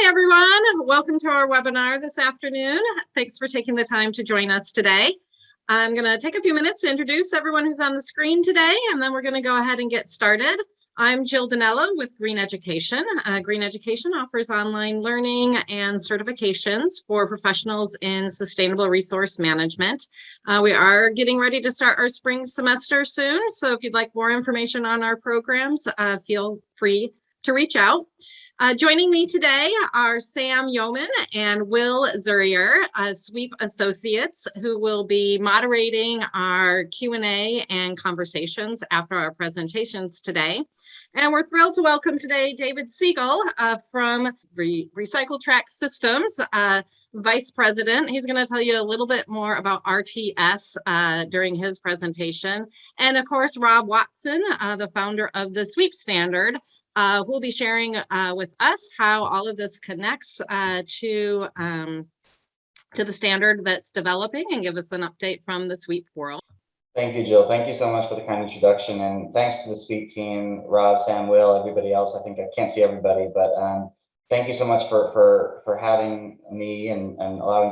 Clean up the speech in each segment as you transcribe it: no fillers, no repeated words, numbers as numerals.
Hi, everyone. Welcome to our webinar this afternoon. Thanks for taking the time to join us today. I'm going to take a few minutes to introduce everyone who's on the screen today, and then we're going to go ahead and get started. I'm Jill Danello with Green Education. Green Education offers online learning and certifications for professionals in sustainable resource management. We are getting ready to start our spring semester soon, so if you'd like more information on our programs, feel free to reach out. Joining me today are Sam Yeoman and Will Zurier, SWEEP Associates, who will be moderating our Q&A and conversations after our presentations today. And we're thrilled to welcome today David Segall from Recycle Track Systems, Vice President. He's going to tell you a little bit more about RTS during his presentation. And of course, Rob Watson, the founder of the SWEEP Standard, who will be sharing with us how all of this connects to the standard that's developing and give us an update from the SWEEP world. Thank you, Jill. Thank you so much for the kind introduction, and thanks to the SWEEP team, Rob, Sam, Will, everybody else. I think I can't see everybody, but thank you so much for having me and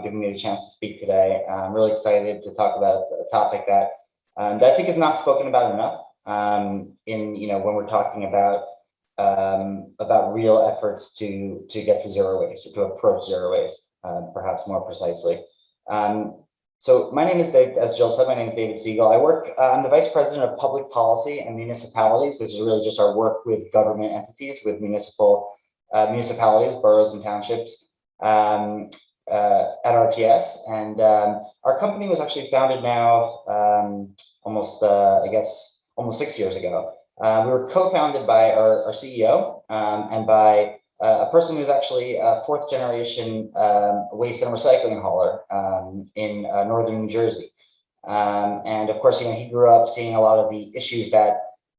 giving me the chance to speak today. I'm really excited to talk about a topic that I think is not spoken about enough when we're talking about real efforts to get to zero waste, or to approach zero waste, perhaps more precisely. So my name is Dave, as Jill said, my name is David Segall. I'm the Vice President of Public Policy and Municipalities, which is really just our work with government entities, with municipalities, boroughs and townships at RTS. And our company was actually founded now almost 6 years ago. We were co-founded by our CEO and by a person who's actually a fourth generation waste and recycling hauler in northern New Jersey. And of course, he grew up seeing a lot of the issues that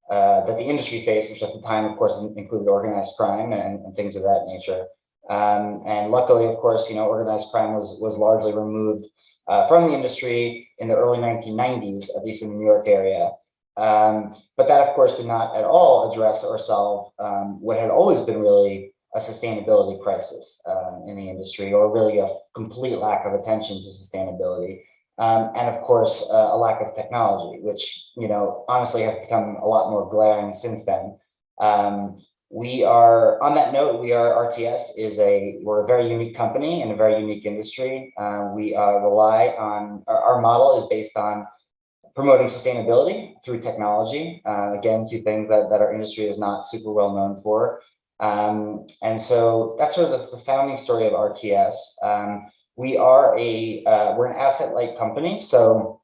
the industry faced, which at the time, of course, included organized crime and things of that nature. And luckily, of course, organized crime was largely removed from the industry in the early 1990s, at least in the New York area. But that, of course, did not at all address or solve what had always been really a sustainability crisis in the industry, or really a complete lack of attention to sustainability. And of course, a lack of technology, which, honestly has become a lot more glaring since then. On that note, we're a very unique company in a very unique industry. We rely on, our model is based on promoting sustainability through technology. Again, two things that our industry is not super well known for. And so that's sort of the founding story of RTS. We're an asset-light company, so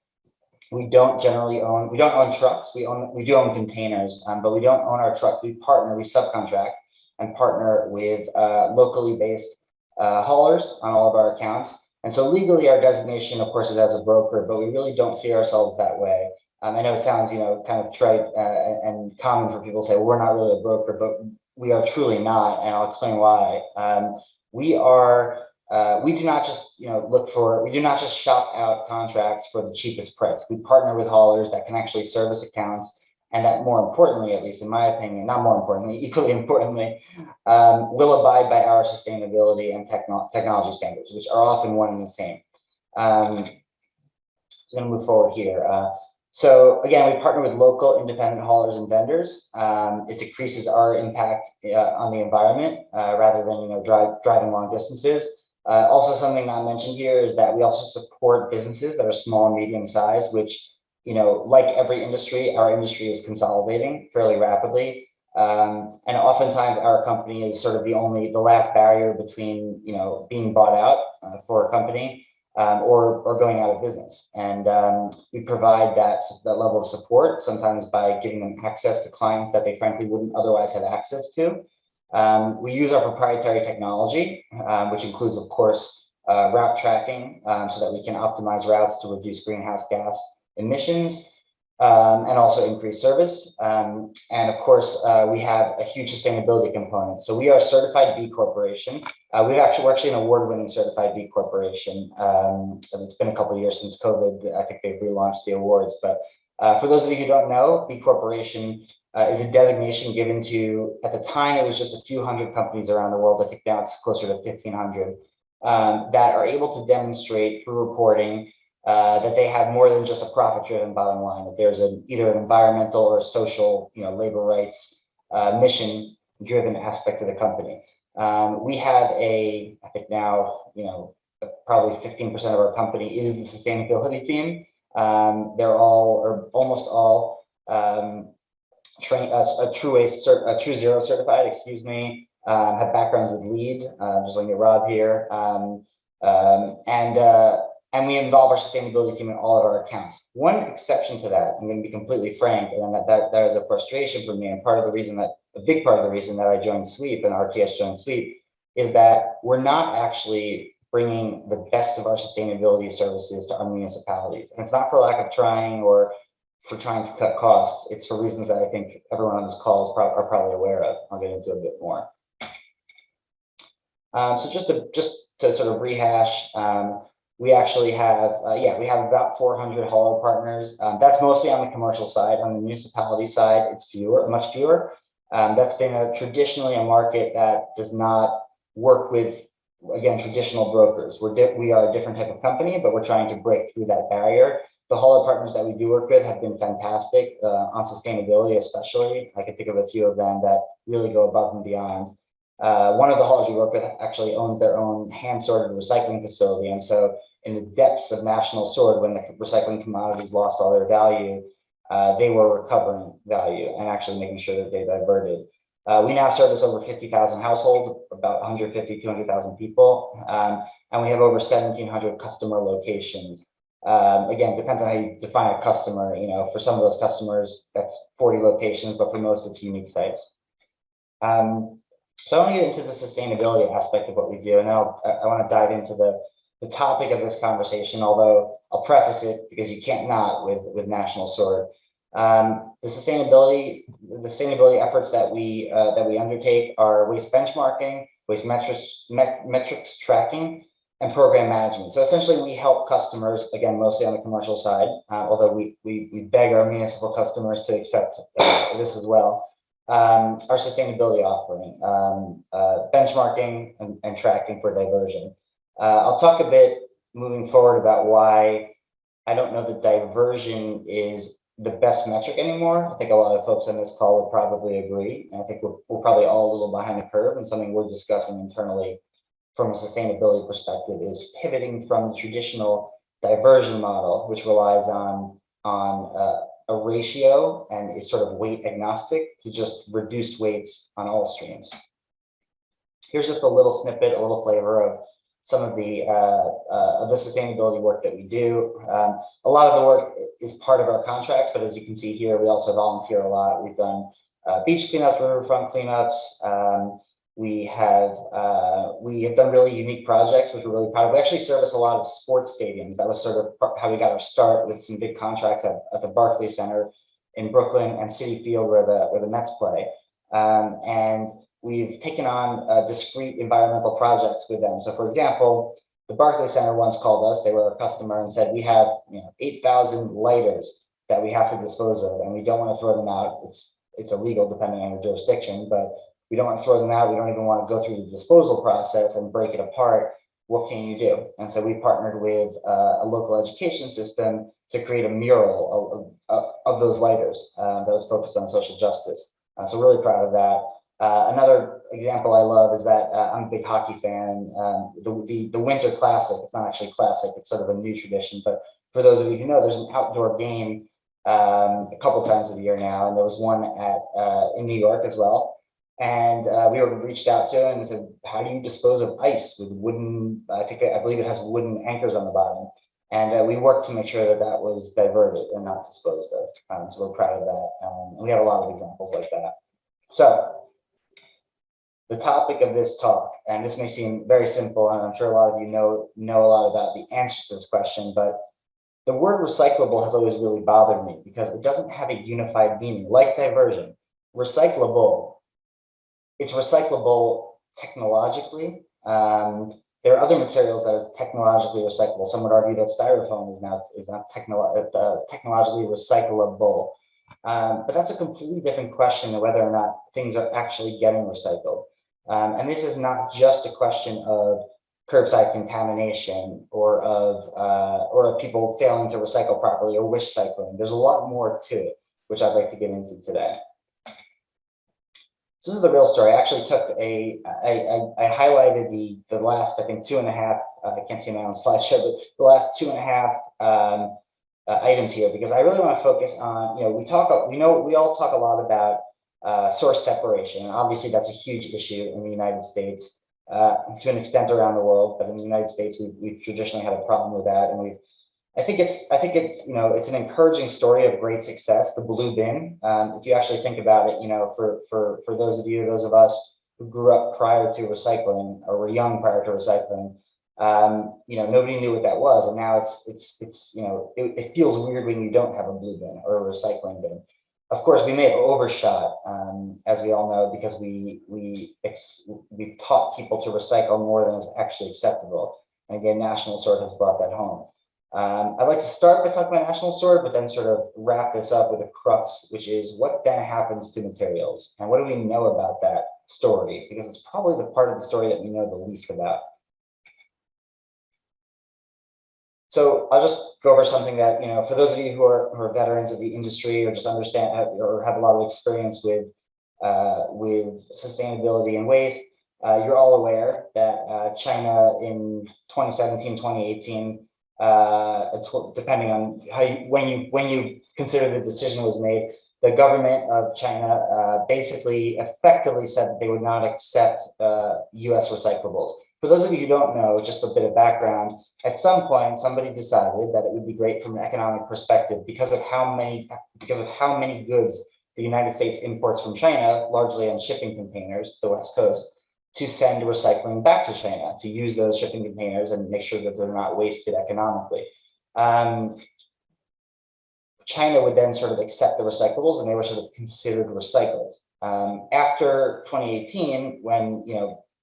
we don't own trucks. We do own containers, but we don't own our trucks. We subcontract and partner with locally based haulers on all of our accounts. And so legally, our designation, of course, is as a broker, but we really don't see ourselves that way. I know it sounds, kind of trite and common for people to say, well, we're not really a broker, but we are truly not, and I'll explain why. We do not just, we do not just shop out contracts for the cheapest price. We partner with haulers that can actually service accounts, and that, more importantly, at least in my opinion, not more importantly, equally importantly, will abide by our sustainability and technology standards, which are often one and the same. I'm going to move forward here. So again, we partner with local independent haulers and vendors. It decreases our impact on the environment rather than driving long distances. Also, something not mentioned here is that we also support businesses that are small and medium sized, which, like every industry, our industry is consolidating fairly rapidly. And oftentimes our company is sort of the last barrier between, being bought out for a company or going out of business. And we provide that level of support, sometimes by giving them access to clients that they frankly wouldn't otherwise have access to. We use our proprietary technology, which includes, of course, route tracking, so that we can optimize routes to reduce greenhouse gas emissions and also increase service. And of course, we have a huge sustainability component. So we are a certified B Corporation. We're actually an award-winning certified B Corporation. And it's been a couple of years since COVID. I think they've relaunched the awards. But for those of you who don't know, B Corporation is a designation given to, at the time, it was just a few hundred companies around the world. I think now it's closer to 1,500 that are able to demonstrate through reporting that they have more than just a profit-driven bottom line. That there's either an environmental or social, labor rights, mission-driven aspect of the company. We have I think now, probably 15% of our company is the sustainability team. They're all, or almost all, a True Zero certified, have backgrounds with LEED, just looking at Rob here. And we involve our sustainability team in all of our accounts. One exception to that, I'm going to be completely frank, and that is a frustration for me. And a big part of the reason that I joined SWEEP and RTS joined SWEEP is that we're not actually bringing the best of our sustainability services to our municipalities. And it's not for lack of trying or for trying to cut costs. It's for reasons that I think everyone on this call are probably aware of. I'll get into a bit more. So just to sort of rehash, we actually have, we have about 400 hauler partners. That's mostly on the commercial side. On the municipality side, it's much fewer. That's been traditionally a market that does not work with, again, traditional brokers. We are a different type of company, but we're trying to break through that barrier. The hauler partners that we do work with have been fantastic on sustainability, especially. I can think of a few of them that really go above and beyond. One of the haulers we work with actually owns their own hand-sorted recycling facility. And so in the depths of national sword, when the recycling commodities lost all their value, they were recovering value and actually making sure that they diverted. We now service over 50,000 households, about 150, 200,000 people, and we have over 1,700 customer locations. Again, depends on how you define a customer. For some of those customers, that's 40 locations, but for most, it's unique sites. So I want to get into the sustainability aspect of what we do, and then I want to dive into the topic of this conversation, although I'll preface it because you can't not with National Sword. The sustainability efforts that we undertake are waste benchmarking, waste metrics tracking, and program management. So essentially, we help customers, again, mostly on the commercial side, although we beg our municipal customers to accept this as well. Our sustainability offering, benchmarking and tracking for diversion. I'll talk a bit moving forward about why I don't know that diversion is the best metric anymore. I think a lot of folks on this call will probably agree. And I think we're probably all a little behind the curve, and something we're discussing internally from a sustainability perspective is pivoting from the traditional diversion model, which relies on a ratio and is sort of weight agnostic, to just reduced weights on all streams. Here's just a little snippet, a little flavor of some of the sustainability work that we do. A lot of the work is part of our contracts, but as you can see here, we also volunteer a lot. We've done beach cleanups, riverfront cleanups. We have done really unique projects, which we're really proud of. We actually service a lot of sports stadiums. That was sort of how we got our start, with some big contracts at the Barclays Center in Brooklyn and Citi Field, where the Mets play. And we've taken on discrete environmental projects with them. So, for example, the Barclays Center once called us. They were a customer and said, "We have 8,000 lighters that we have to dispose of, and we don't want to throw them out. It's illegal depending on your jurisdiction, but we don't want to throw them out. We don't even want to go through the disposal process and break it apart. What can you do?" And so we partnered with a local education system to create a mural of those lighters that was focused on social justice. So really proud of that. Another example I love is that I'm a big hockey fan. The Winter Classic, it's not actually classic, it's sort of a new tradition, but for those of you who know, there's an outdoor game a couple times a year now, and there was one in New York as well. And we were reached out to and said, "How do you dispose of ice with wooden?" I believe it has wooden anchors on the bottom. And we worked to make sure that was diverted and not disposed of. So we're proud of that. And we have a lot of examples like that. So the topic of this talk, and this may seem very simple, and I'm sure a lot of you know a lot about the answer to this question, but the word recyclable has always really bothered me because it doesn't have a unified meaning, like diversion. Recyclable. It's recyclable technologically. There are other materials that are technologically recyclable. Some would argue that styrofoam is not technologically recyclable. But that's a completely different question of whether or not things are actually getting recycled. And this is not just a question of curbside contamination or of people failing to recycle properly or wish cycling. There's a lot more to it, which I'd like to get into today. This is the real story. I actually took I highlighted the last, I think, 2.5, I can't see my own slideshow, but the last 2.5 items here, because I really want to focus on, we all talk a lot about source separation. And obviously that's a huge issue in the United States, to an extent around the world, but in the United States, we've traditionally had a problem with that. And I think it's it's an encouraging story of great success, the blue bin. If you actually think about it, for those of us who grew up prior to recycling or were young prior to recycling, nobody knew what that was, and now it feels weird when you don't have a blue bin or a recycling bin. Of course, we may have overshot, as we all know, because we taught people to recycle more than is actually acceptable. And again, National Sword has brought that home. I'd like to start by talking about National Sword, but then sort of wrap this up with a crux, which is what then happens to materials, and what do we know about that story? Because it's probably the part of the story that we know the least about. So I'll just go over something that, for those of you who are veterans of the industry or just understand or have a lot of experience with sustainability and waste, you're all aware that China in 2017, 2018, depending on when you consider the decision was made, the government of China basically effectively said that they would not accept US recyclables. For those of you who don't know, just a bit of background, at some point, somebody decided that it would be great from an economic perspective because of how many goods the United States imports from China, largely on shipping containers, the West Coast, to send recycling back to China, to use those shipping containers and make sure that they're not wasted economically. China would then sort of accept the recyclables, and they were sort of considered recycled. After 2018, when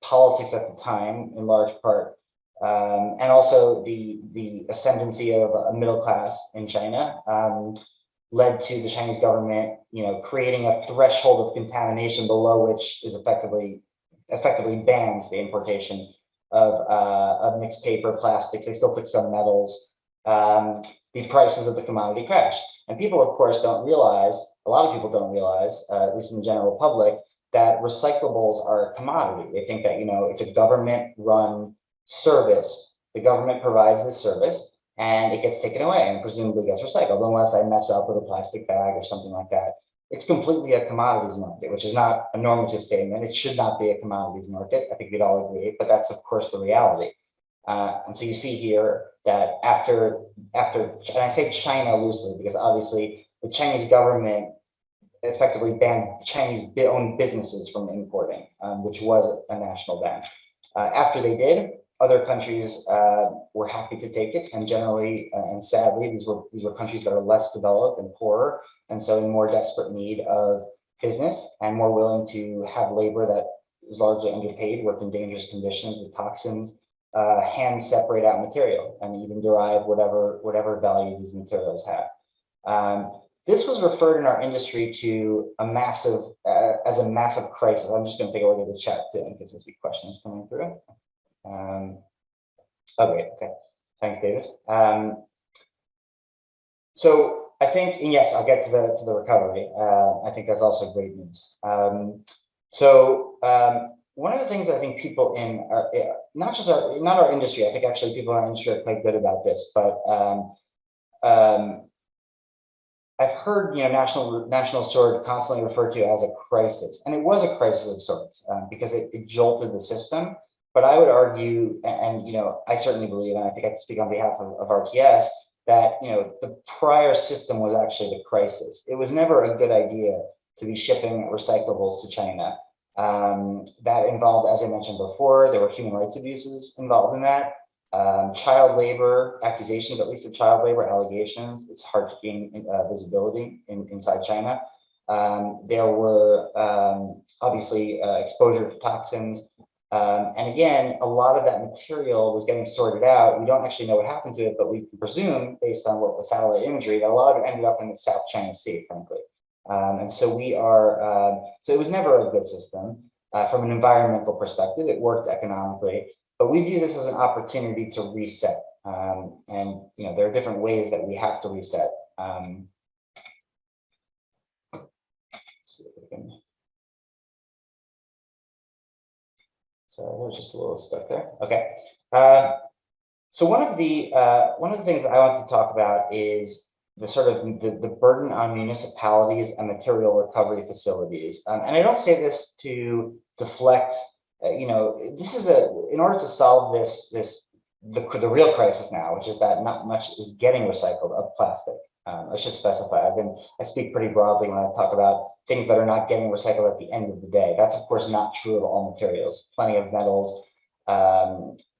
politics at the time, in large part, and also the ascendancy of a middle class in China, led to the Chinese government, creating a threshold of contamination below which is effectively bans the importation of mixed paper, plastics. They still took some metals. The prices of the commodity crashed, and people, of course, don't realize. A lot of people don't realize, at least in the general public, that recyclables are a commodity. They think that it's a government-run service. The government provides this service, and it gets taken away and presumably gets recycled, unless I mess up with a plastic bag or something like that. It's completely a commodities market, which is not a normative statement. It should not be a commodities market. I think we'd all agree, but that's of course the reality. And so you see here that after, and I say China loosely because obviously the Chinese government effectively banned Chinese-owned businesses from importing, which was a national ban. After they did, other countries were happy to take it, and generally, and sadly, these were countries that are less developed and poorer, and so in more desperate need of business and more willing to have labor that is largely underpaid, work in dangerous conditions with toxins, hand separate out material and even derive whatever value these materials have. This was referred in our industry to as a massive crisis. I'm just going to take a look at the chat too, because I see questions coming through. Okay, thanks, David. So I think, and yes, I'll get to the recovery. I think that's also great news. One of the things that I think people in our, not our industry, I think actually people in our industry are quite good about this, but I've heard National Sword constantly referred to as a crisis, and it was a crisis of sorts because it jolted the system. But I would argue, and I certainly believe, and I think I can speak on behalf of RTS, that the prior system was actually the crisis. It was never a good idea to be shipping recyclables to China. That involved, as I mentioned before, there were human rights abuses involved in that. Child labor accusations, at least of child labor allegations, it's hard to gain visibility inside China. There were obviously exposure to toxins. And again, a lot of that material was getting sorted out. We don't actually know what happened to it, but we can presume, based on what was satellite imagery, that a lot of it ended up in the South China Sea, frankly. And so we are, so it was never a good system. From an environmental perspective, it worked economically, but we view this as an opportunity to reset. And there are different ways that we have to reset. See if we can. Sorry, I was just a little stuck there. Okay. So one of the things that I want to talk about is the sort of the burden on municipalities and material recovery facilities. And I don't say this to deflect. This is in order to solve the real crisis now, which is that not much is getting recycled of plastic. I should specify. I speak pretty broadly when I talk about things that are not getting recycled at the end of the day. That's of course not true of all materials. Plenty of metals,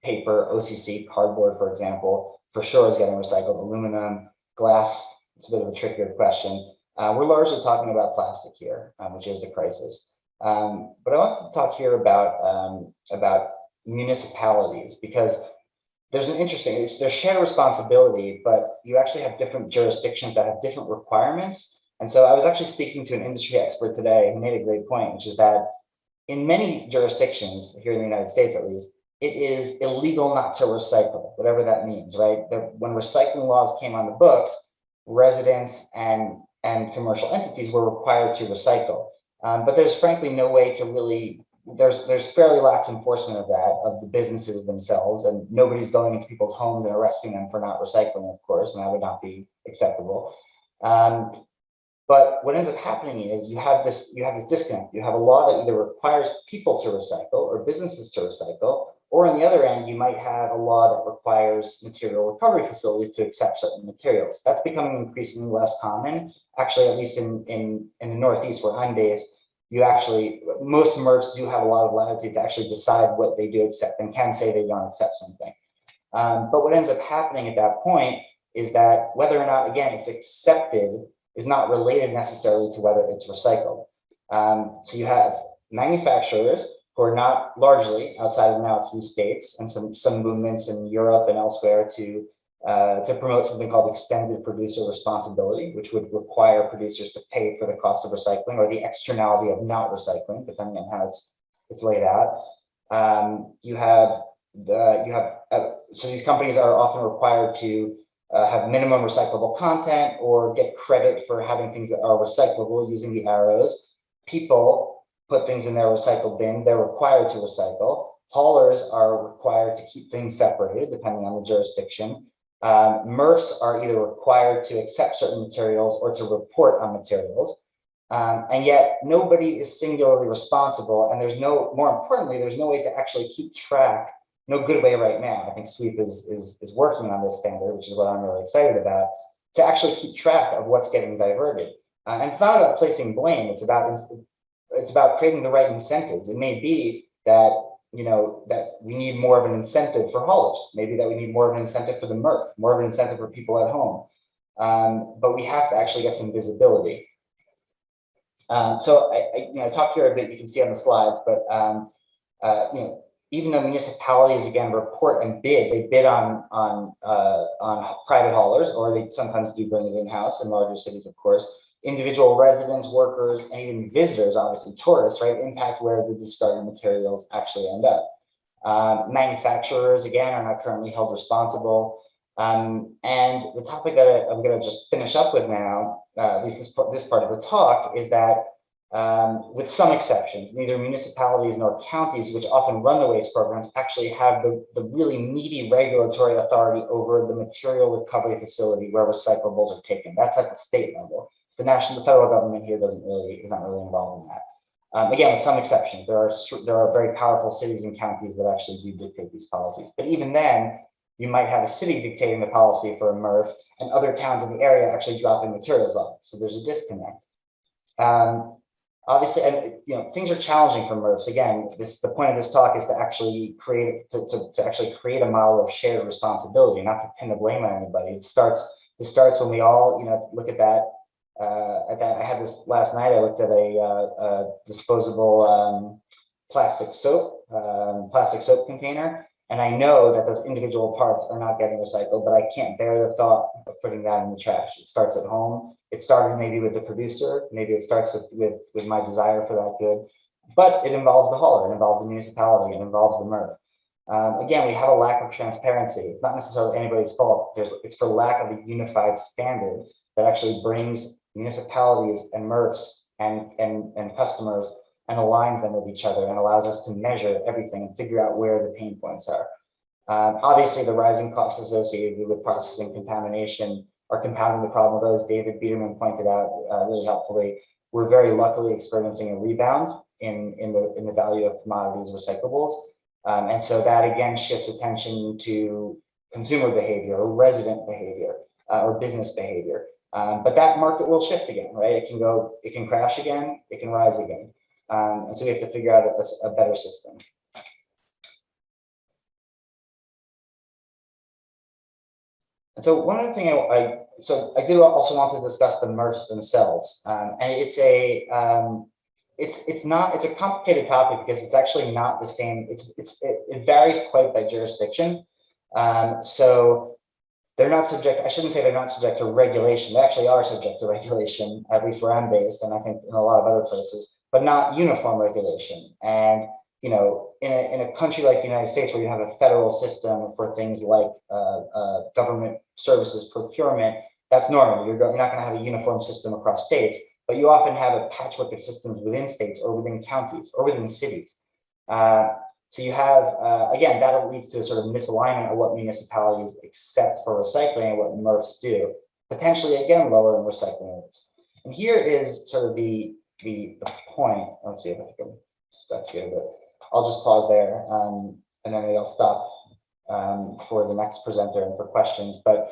paper, OCC, cardboard, for example, for sure is getting recycled. Aluminum, glass, it's a bit of a trickier question. We're largely talking about plastic here, which is the crisis. But I want to talk here about municipalities, because there's shared responsibility, but you actually have different jurisdictions that have different requirements. And so I was actually speaking to an industry expert today who made a great point, which is that in many jurisdictions, here in the United States at least, it is illegal not to recycle, whatever that means, right? When recycling laws came on the books, residents and commercial entities were required to recycle. But there's frankly no way to really, there's fairly lax enforcement of that, of the businesses themselves, and nobody's going into people's homes and arresting them for not recycling, of course, and that would not be acceptable. But what ends up happening is you have this disconnect. You have a law that either requires people to recycle or businesses to recycle, or on the other end, you might have a law that requires material recovery facilities to accept certain materials. That's becoming increasingly less common. Actually, at least in the Northeast where I'm based, most MRFs do have a lot of latitude to actually decide what they do accept and can say they don't accept something. But what ends up happening at that point is that whether or not, again, it's accepted is not related necessarily to whether it's recycled. So you have manufacturers who are not largely outside of now a few states and some movements in Europe and elsewhere to promote something called extended producer responsibility, which would require producers to pay for the cost of recycling or the externality of not recycling, depending on how it's laid out. So these companies are often required to have minimum recyclable content or get credit for having things that are recyclable using the arrows. People put things in their recycle bin, they're required to recycle. Haulers are required to keep things separated depending on the jurisdiction. MRFs are either required to accept certain materials or to report on materials. And yet nobody is singularly responsible. And more importantly, there's no way to actually keep track. No good way right now. I think SWEEP is working on this standard, which is what I'm really excited about, to actually keep track of what's getting diverted. And it's not about placing blame. It's about creating the right incentives. It may be that that we need more of an incentive for haulers. Maybe that we need more of an incentive for the MRF, more of an incentive for people at home. But we have to actually get some visibility. So I talked here a bit. You can see on the slides, but even though municipalities again report and bid, they bid on private haulers, or they sometimes do bring it in-house in larger cities, of course. Individual residents, workers, and even visitors, obviously tourists, right, impact where the discarded materials actually end up. Manufacturers, again, are not currently held responsible. And the topic that I'm going to just finish up with now, at least this part of the talk, is that with some exceptions, neither municipalities nor counties, which often run the waste programs, actually have the really meaty regulatory authority over the material recovery facility where recyclables are taken. That's at the state level. The federal government here is not really involved in that. Again, with some exceptions, there are very powerful cities and counties that actually do dictate these policies. But even then, you might have a city dictating the policy for a MRF and other towns in the area actually dropping materials off. So there's a disconnect. Obviously, and things are challenging for MRFs. Again, the point of this talk is to actually create a model of shared responsibility, not to pin the blame on anybody. It starts when we all look at that. I had this last night. I looked at a disposable plastic soap container. And I know that those individual parts are not getting recycled, but I can't bear the thought of putting that in the trash. It starts at home. It started maybe with the producer. Maybe it starts with my desire for that good, but it involves the hauler, it involves the municipality, it involves the MRF. Again, we have a lack of transparency. It's not necessarily anybody's fault. It's for lack of a unified standard that actually brings municipalities and MRFs and customers and aligns them with each other and allows us to measure everything and figure out where the pain points are. Obviously, the rising costs associated with processing contamination are compounding the problem. Those David Biederman pointed out really helpfully. We're very luckily experiencing a rebound in the value of commodities recyclables. And so that again shifts attention to consumer behavior or resident behavior or business behavior. But that market will shift again, right? It can crash again, it can rise again. And so we have to figure out a better system. And so one other thing I do also want to discuss the MRFs themselves. And it's a complicated topic because it's actually not the same. It varies quite by jurisdiction. So they're not subject, I shouldn't say they're not subject to regulation. They actually are subject to regulation, at least where I'm based, and I think in a lot of other places, but not uniform regulation. And you know, in a country like the United States, where you have a federal system for things like government services procurement, that's normal. You're not going to have a uniform system across states, but you often have a patchwork of systems within states or within counties or within cities. So you have, again, that leads to a sort of misalignment of what municipalities accept for recycling and what MRFs do, potentially again lowering recycling rates. And here is sort of the point. Let's see if I can stuck here, but I'll just pause there, and then maybe I'll stop for the next presenter and for questions. But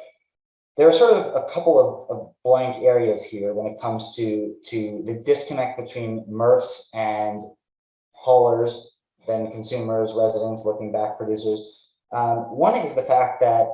there are sort of a couple of blank areas here when it comes to the disconnect between MRFs and haulers, then consumers, residents, looking back, producers. One is the fact that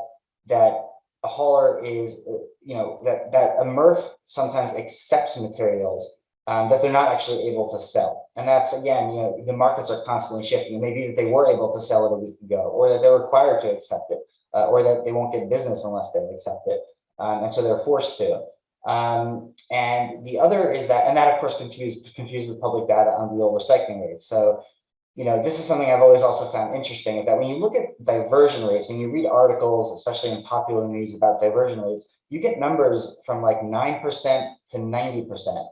a hauler is, you know, that a MRF sometimes accepts materials that they're not actually able to sell. And that's, again, you know, the markets are constantly shifting. Maybe that they were able to sell it a week ago, or that they're required to accept it, or that they won't get business unless they accept it. And so they're forced to. And the other is that, and that of course confuses public data on real recycling rates. So, you know, this is something I've always also found interesting, is that when you look at diversion rates, when you read articles, especially in popular news about diversion rates, you get numbers from like 9% to 90%.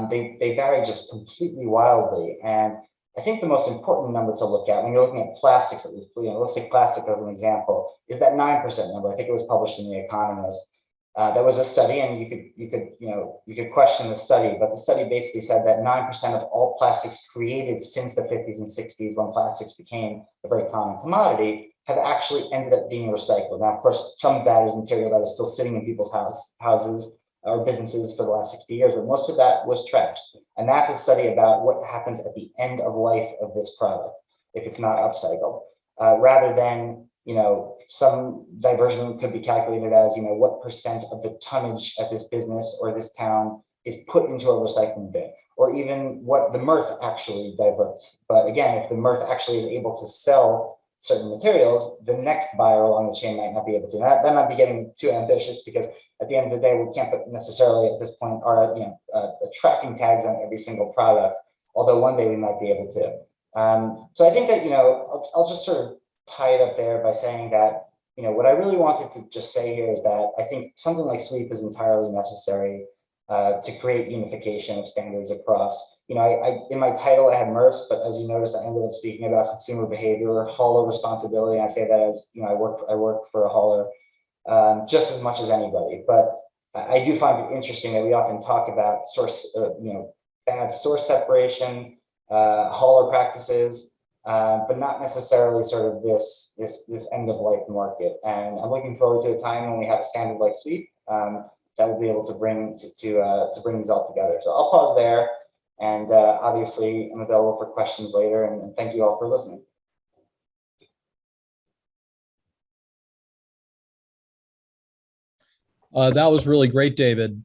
They vary just completely wildly. And I think the most important number to look at when you're looking at plastics, at least, you know, let's take plastic as an example, is that 9% number. I think it was published in The Economist. There was a study, and you could question the study, but the study basically said that 9% of all plastics created since the 50s and 60s, when plastics became a very common commodity, have actually ended up being recycled. Now, of course, some of that is material that is still sitting in people's houses or businesses for the last 60 years, but most of that was trashed. And that's a study about what happens at the end of life of this product if it's not upcycled, rather than, you know, some diversion could be calculated as, you know, what percent of the tonnage at this business or this town is put into a recycling bin, or even what the MRF actually diverts. But again, if the MRF actually is able to sell certain materials, the next buyer along the chain might not be able to. That might be getting too ambitious, because at the end of the day, we can't put necessarily at this point our, you know, tracking tags on every single product, although one day we might be able to. So I think that, you know, I'll just sort of tie it up there by saying that, you know, what I really wanted to just say here is that I think something like SWEEP is entirely necessary to create unification of standards across. You know, I in my title I had MRFs, but as you noticed, I ended up speaking about consumer behavior, hauler responsibility. And I say that as, you know, I work for a hauler just as much as anybody. But I do find it interesting that we often talk about bad source separation, hauler practices, but not necessarily sort of this end of life market. And I'm looking forward to a time when we have a standard like SWEEP that will be able to bring these all together. So I'll pause there, and obviously I'm available for questions later. And thank you all for listening. That was really great, David.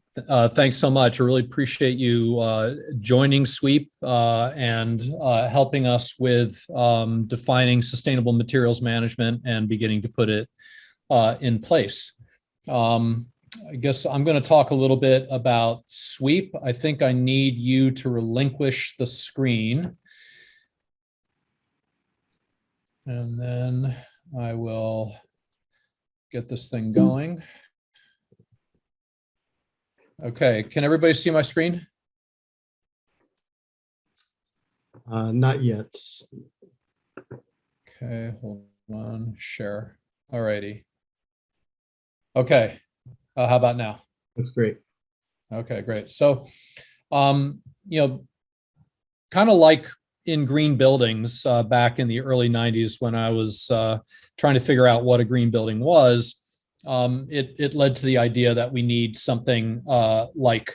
Thanks so much. I really appreciate you joining SWEEP and helping us with defining sustainable materials management and beginning to put it in place. I guess I'm going to talk a little bit about SWEEP. I think I need you to relinquish the screen. And then I will get this thing going. Okay, can everybody see my screen? Not yet. Okay, hold on, share. All righty. Okay, how about now? Looks great. Okay, great. So, you know, kind of like in green buildings back in the early 90s when I was trying to figure out what a green building was, it led to the idea that we need something like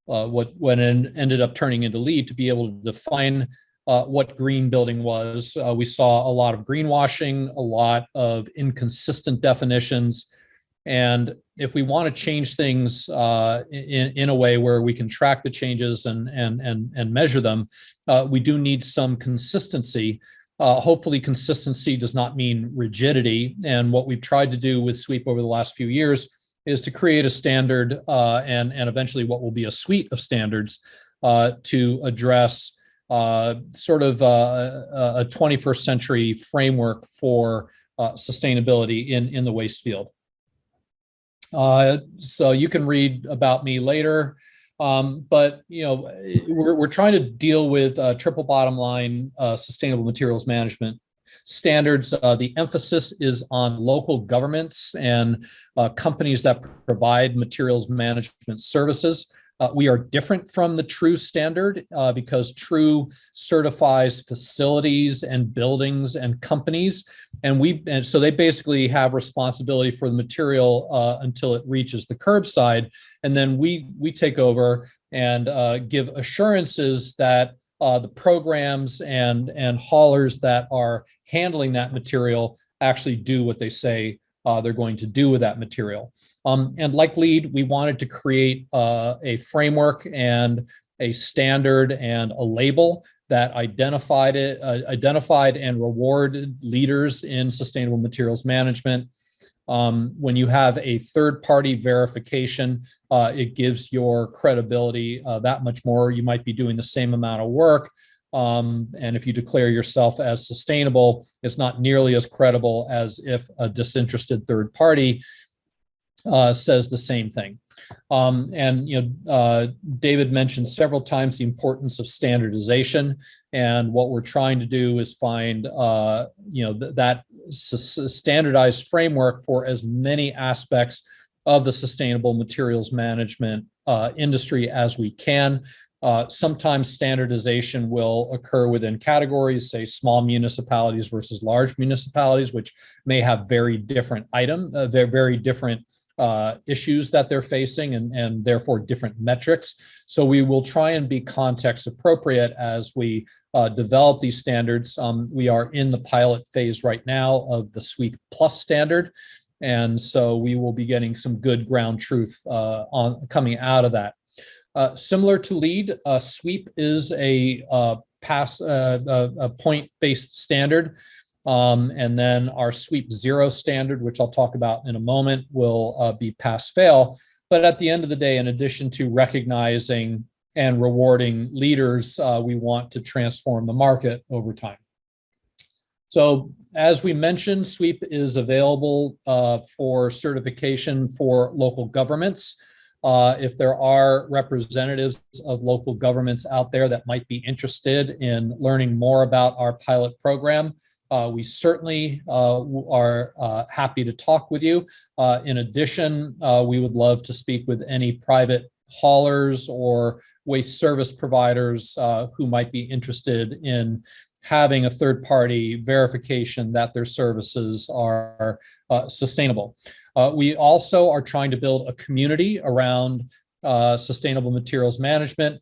what ended up turning into LEED to be able to define what green building was. We saw a lot of greenwashing, a lot of inconsistent definitions. And if we want to change things in a way where we can track the changes and measure them, we do need some consistency. Hopefully consistency does not mean rigidity. And what we've tried to do with SWEEP over the last few years is to create a standard and eventually what will be a suite of standards to address sort of a 21st century framework for sustainability in the waste field. So you can read about me later. But you know, we're trying to deal with triple bottom line sustainable materials management standards. The emphasis is on local governments and companies that provide materials management services. We are different from the TRUE standard because TRUE certifies facilities and buildings and companies, and so they basically have responsibility for the material until it reaches the curbside, and then we take over and give assurances that the programs and haulers that are handling that material actually do what they say they're going to do with that material. And like LEED, we wanted to create a framework and a standard and a label that identified and rewarded leaders in sustainable materials management. When you have a third-party verification, it gives your credibility that much more. You might be doing the same amount of work. And if you declare yourself as sustainable, it's not nearly as credible as if a disinterested third party says the same thing. And you know, David mentioned several times the importance of standardization, and what we're trying to do is find you know, that standardized framework for as many aspects of the sustainable materials management industry as we can. Sometimes standardization will occur within categories, say small municipalities versus large municipalities, which may have very different they're very different issues that they're facing and therefore different metrics. So we will try and be context appropriate as we develop these standards. We are in the pilot phase right now of the SWEEP Plus standard. And so we will be getting some good ground truth coming out of that. Similar to LEED, SWEEP is a point-based standard. And then our SWEEP Zero standard, which I'll talk about in a moment, will be pass-fail. But at the end of the day, in addition to recognizing and rewarding leaders, we want to transform the market over time. So as we mentioned, SWEEP is available for certification for local governments. If there are representatives of local governments out there that might be interested in learning more about our pilot program, we certainly are happy to talk with you. In addition, we would love to speak with any private haulers or waste service providers who might be interested in having a third-party verification that their services are sustainable. We also are trying to build a community around sustainable materials management.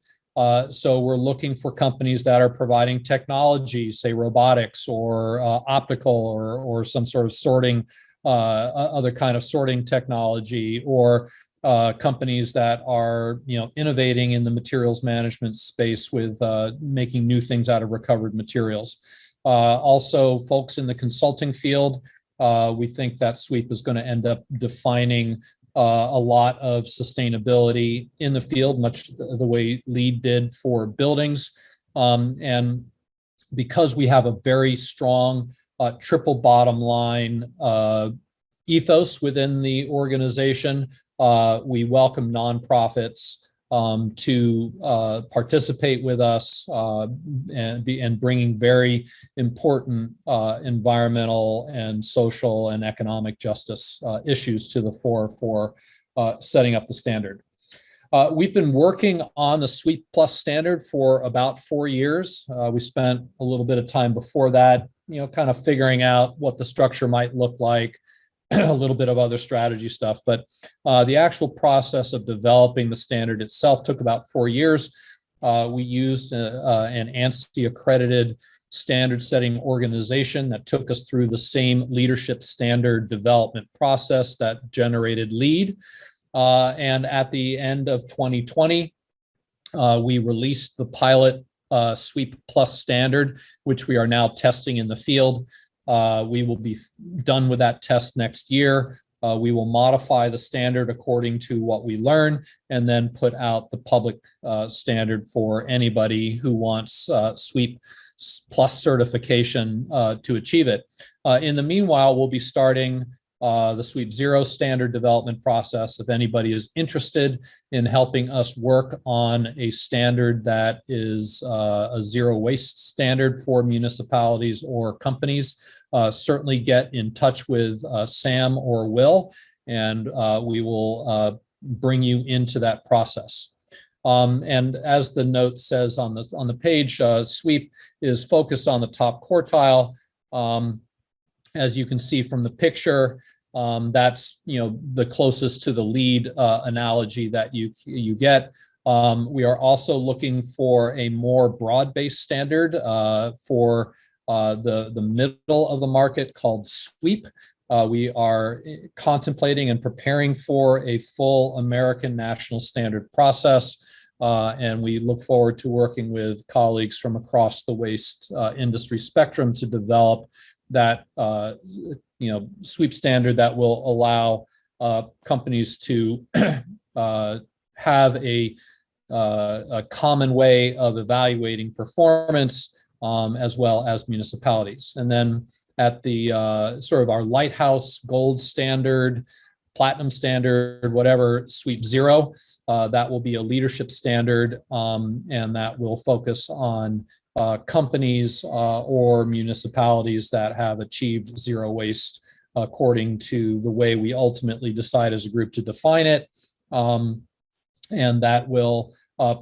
So we're looking for companies that are providing technology, say robotics or optical or some sort of sorting, other kind of sorting technology, or companies that are, innovating in the materials management space with making new things out of recovered materials. Also, folks in the consulting field, we think that SWEEP is going to end up defining a lot of sustainability in the field, much the way LEED did for buildings. And because we have a very strong triple bottom line ethos within the organization, we welcome nonprofits to participate with us and bringing very important environmental and social and economic justice issues to the fore for setting up the standard. We've been working on the SWEEP Plus standard for about 4 years. We spent a little bit of time before that, kind of figuring out what the structure might look like, a little bit of other strategy stuff, but the actual process of developing the standard itself took about 4 years. We used an ANSI accredited standard setting organization that took us through the same leadership standard development process that generated LEED. And at the end of 2020, we released the pilot SWEEP Plus standard, which we are now testing in the field. We will be done with that test next year. We will modify the standard according to what we learn and then put out the public standard for anybody who wants SWEEP Plus certification to achieve it. In the meanwhile, we'll be starting the SWEEP Zero standard development process. If anybody is interested in helping us work on a standard that is a zero waste standard for municipalities or companies, certainly get in touch with Sam or Will, and we will bring you into that process. And as the note says on the page, SWEEP is focused on the top quartile. As you can see from the picture, that's the closest to the LEED analogy that you get. We are also looking for a more broad-based standard for the middle of the market called SWEEP. We are contemplating and preparing for a full American national standard process, and we look forward to working with colleagues from across the waste industry spectrum to develop that SWEEP standard that will allow companies to have a common way of evaluating performance, as well as municipalities. And then at the sort of our lighthouse gold standard, platinum standard, whatever, SWEEP Zero, that will be a leadership standard, and that will focus on companies or municipalities that have achieved zero waste according to the way we ultimately decide as a group to define it. And that will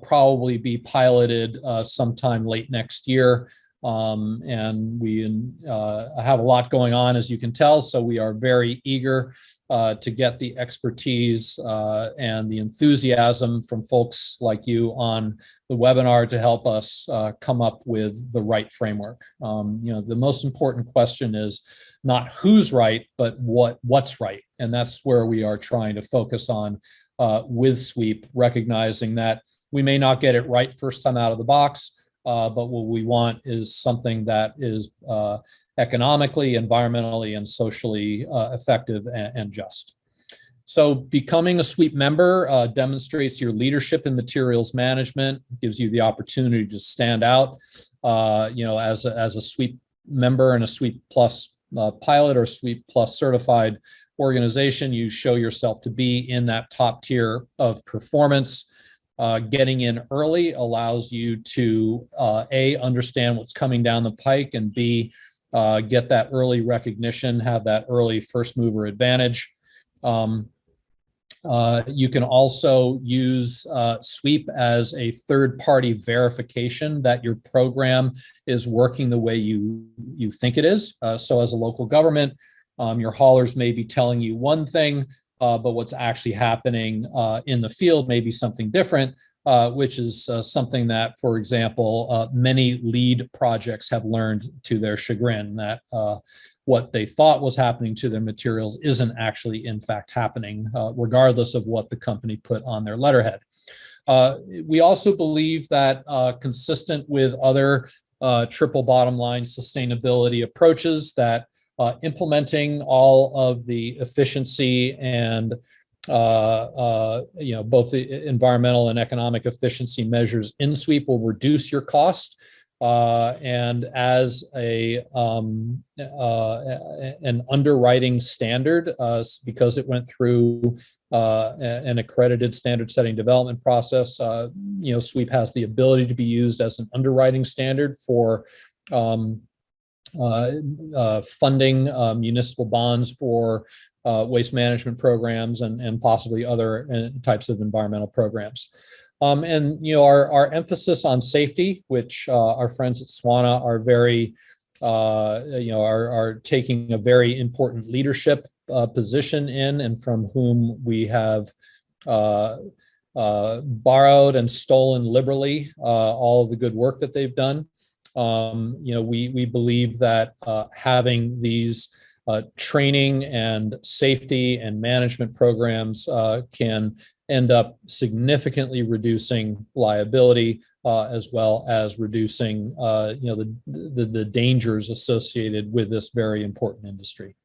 probably be piloted sometime late next year. And we have a lot going on, as you can tell, so we are very eager to get the expertise and the enthusiasm from folks like you on the webinar to help us come up with the right framework. The most important question is not who's right, but what's right. And that's where we are trying to focus on with SWEEP, recognizing that we may not get it right first time out of the box, but what we want is something that is economically, environmentally, and socially effective and just. So becoming a SWEEP member demonstrates your leadership in materials management, gives you the opportunity to stand out, as a SWEEP member and a SWEEP Plus pilot or SWEEP Plus certified organization. You show yourself to be in that top tier of performance. Getting in early allows you to A, understand what's coming down the pike, and B, get that early recognition, have that early first mover advantage. You can also use SWEEP as a third-party verification that your program is working the way you think it is. So as a local government, your haulers may be telling you one thing, but what's actually happening in the field may be something different, which is something that, for example, many LEED projects have learned to their chagrin, that what they thought was happening to their materials isn't actually in fact happening, regardless of what the company put on their letterhead. We also believe that consistent with other triple bottom line sustainability approaches, that implementing all of the efficiency and both the environmental and economic efficiency measures in SWEEP will reduce your cost. And as an underwriting standard, because it went through an accredited standard setting development process, SWEEP has the ability to be used as an underwriting standard for funding municipal bonds for waste management programs and possibly other types of environmental programs. Our emphasis on safety, which our friends at SWANA are very, are taking a very important leadership position in, and from whom we have borrowed and stolen liberally all of the good work that they've done. We believe that having these training and safety and management programs can end up significantly reducing liability, as well as reducing the dangers associated with this very important industry.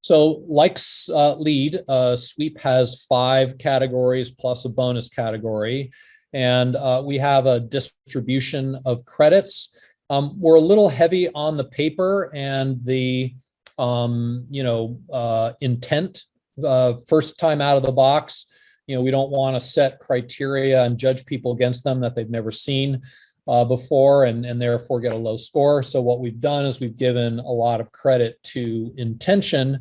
So like LEED, SWEEP has 5 categories plus a bonus category, and we have a distribution of credits. We're a little heavy on the paper and the intent. First time out of the box, we don't want to set criteria and judge people against them that they've never seen before, and therefore get a low score. So what we've done is we've given a lot of credit to intention,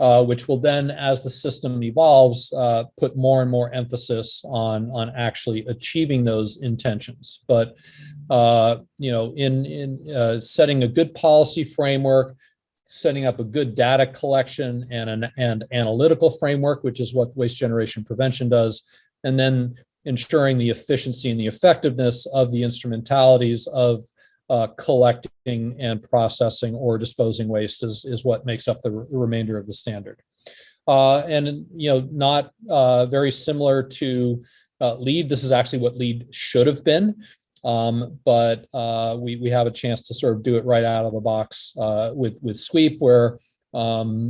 which will then, as the system evolves, put more and more emphasis on actually achieving those intentions. But in setting a good policy framework, setting up a good data collection and analytical framework, which is what waste generation prevention does, and then ensuring the efficiency and the effectiveness of the instrumentalities of collecting and processing or disposing waste is what makes up the remainder of the standard. Not very similar to LEED. This is actually what LEED should have been. But we have a chance to sort of do it right out of the box with SWEEP, where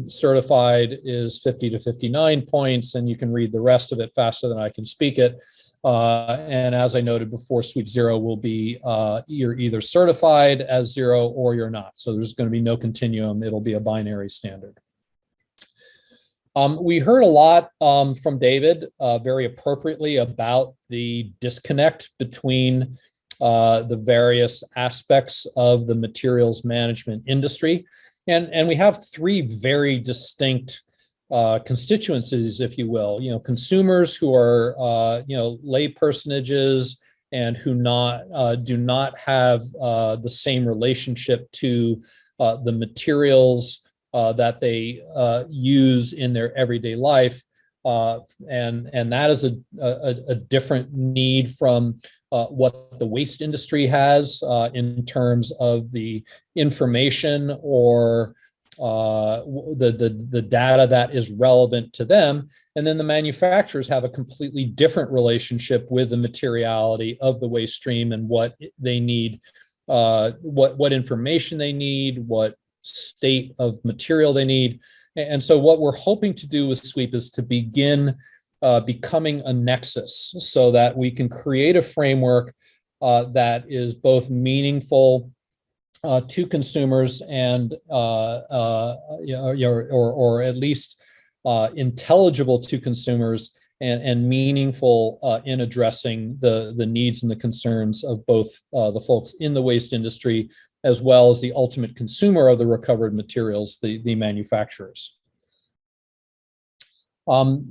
certified is 50 to 59 points, and you can read the rest of it faster than I can speak it. And as I noted before, SWEEP 0 will be you're either certified as 0 or you're not. So there's going to be no continuum. It'll be a binary standard. We heard a lot from David very appropriately about the disconnect between the various aspects of the materials management industry. And we have 3 very distinct constituencies, if you will, consumers who are, lay personages and who do not have the same relationship to the materials that they use in their everyday life. And that is a different need from what the waste industry has in terms of the information or the data that is relevant to them. And then the manufacturers have a completely different relationship with the materiality of the waste stream and what they need, what information they need, what state of material they need. And so what we're hoping to do with SWEEP is to begin becoming a nexus so that we can create a framework that is both meaningful to consumers and or at least intelligible to consumers and meaningful in addressing the needs and the concerns of both the folks in the waste industry as well as the ultimate consumer of the recovered materials, the manufacturers.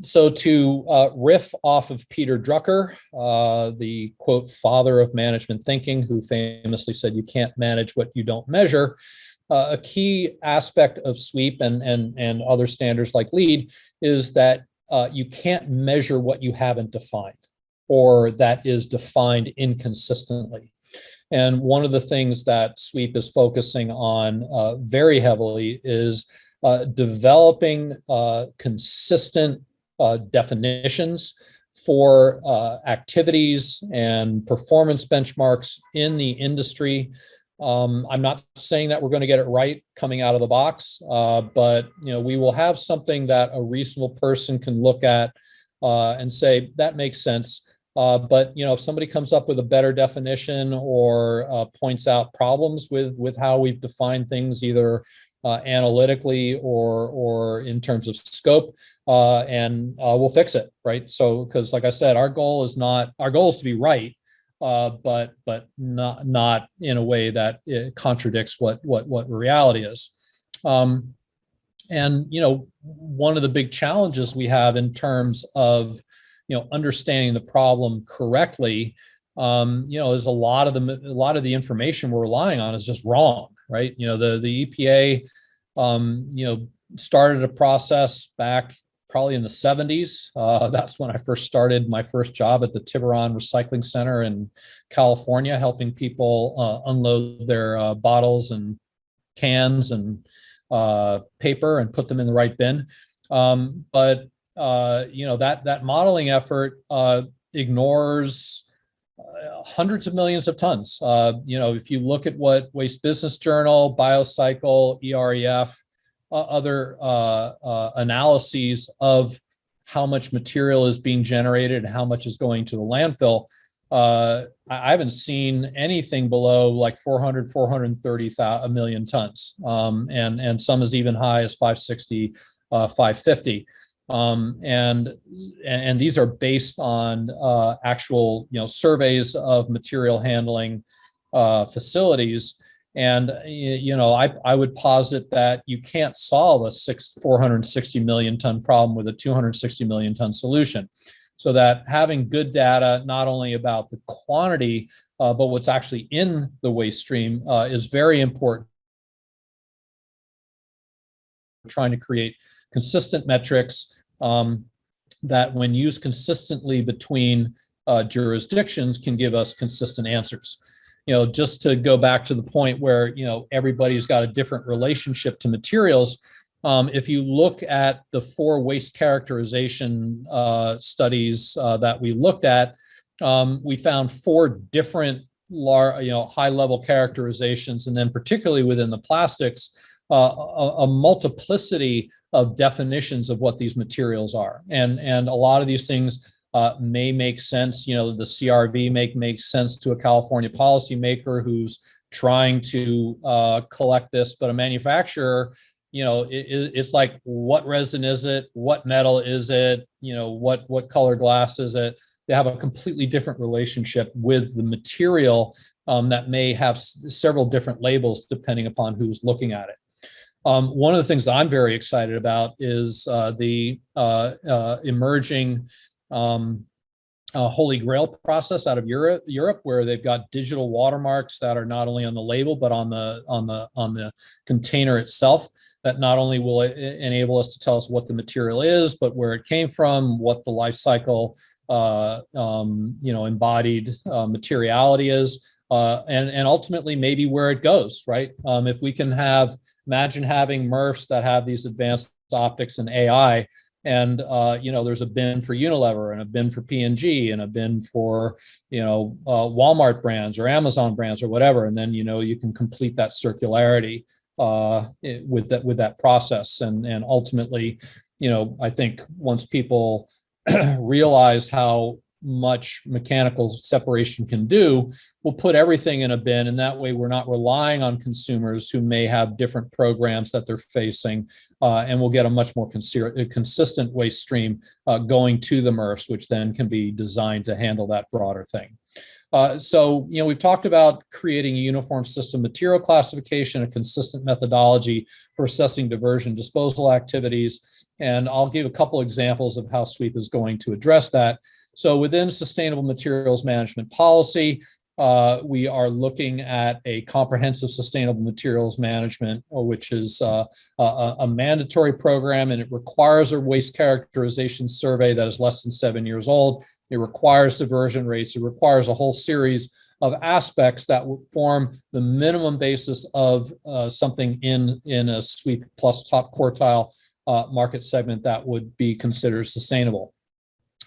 So to riff off of Peter Drucker, the quote father of management thinking, who famously said, "You can't manage what you don't measure." A key aspect of SWEEP and other standards like LEED is that you can't measure what you haven't defined or that is defined inconsistently. And one of the things that SWEEP is focusing on very heavily is developing consistent definitions for activities and performance benchmarks in the industry. I'm not saying that we're going to get it right coming out of the box, but we will have something that a reasonable person can look at and say that makes sense. But if somebody comes up with a better definition or points out problems with how we've defined things, either analytically or in terms of scope, and we'll fix it, right? So, because like I said, our goal is to be right, but not in a way that it contradicts what reality is. And one of the big challenges we have in terms of understanding the problem correctly, is a lot of the information we're relying on is just wrong, right? The EPA, started a process back probably in the 70s. That's when I first started my first job at the Tiburon Recycling Center in California, helping people unload their bottles and cans and paper and put them in the right bin. But that modeling effort ignores hundreds of millions of tons. If you look at what Waste Business Journal, Biocycle, EREF, other analyses of how much material is being generated and how much is going to the landfill, I haven't seen anything below like 430 million tons, and some as even high as 560, 550. And these are based on actual surveys of material handling facilities. And I would posit that you can't solve a 460 million ton problem with a 260 million ton solution. So that having good data, not only about the quantity, but what's actually in the waste stream is very important. We're trying to create consistent metrics that, when used consistently between jurisdictions, can give us consistent answers. Just to go back to the point where, everybody's got a different relationship to materials. If you look at the 4 waste characterization studies that we looked at, we found 4 different high-level characterizations, and then particularly within the plastics, a multiplicity of definitions of what these materials are. And a lot of these things may make sense. The CRV makes sense to a California policymaker who's trying to collect this, but a manufacturer, it's like, what resin is it? What metal is it? What color glass is it? They have a completely different relationship with the material that may have several different labels depending upon who's looking at it. One of the things that I'm very excited about is the emerging Holy Grail process out of Europe, where they've got digital watermarks that are not only on the label but on the container itself, that not only will enable us to tell us what the material is, but where it came from, what the life cycle embodied materiality is, and ultimately maybe where it goes, right? If we can imagine having MRFs that have these advanced optics and AI, and there's a bin for Unilever and a bin for P&G and a bin for Walmart brands or Amazon brands or whatever, and then you can complete that circularity with that process, and ultimately, I think once people realize how much mechanical separation can do, we'll put everything in a bin, and that way we're not relying on consumers who may have different programs that they're facing, and we'll get a much more consistent waste stream going to the MRFs, which then can be designed to handle that broader thing. So we've talked about creating a uniform system material classification, a consistent methodology for assessing diversion disposal activities, and I'll give a couple examples of how SWEEP is going to address that. So within sustainable materials management policy, we are looking at a comprehensive sustainable materials management, which is a mandatory program, and it requires a waste characterization survey that is less than 7 years old. It requires diversion rates. It requires a whole series of aspects that would form the minimum basis of something in a SWEEP plus top quartile market segment that would be considered sustainable.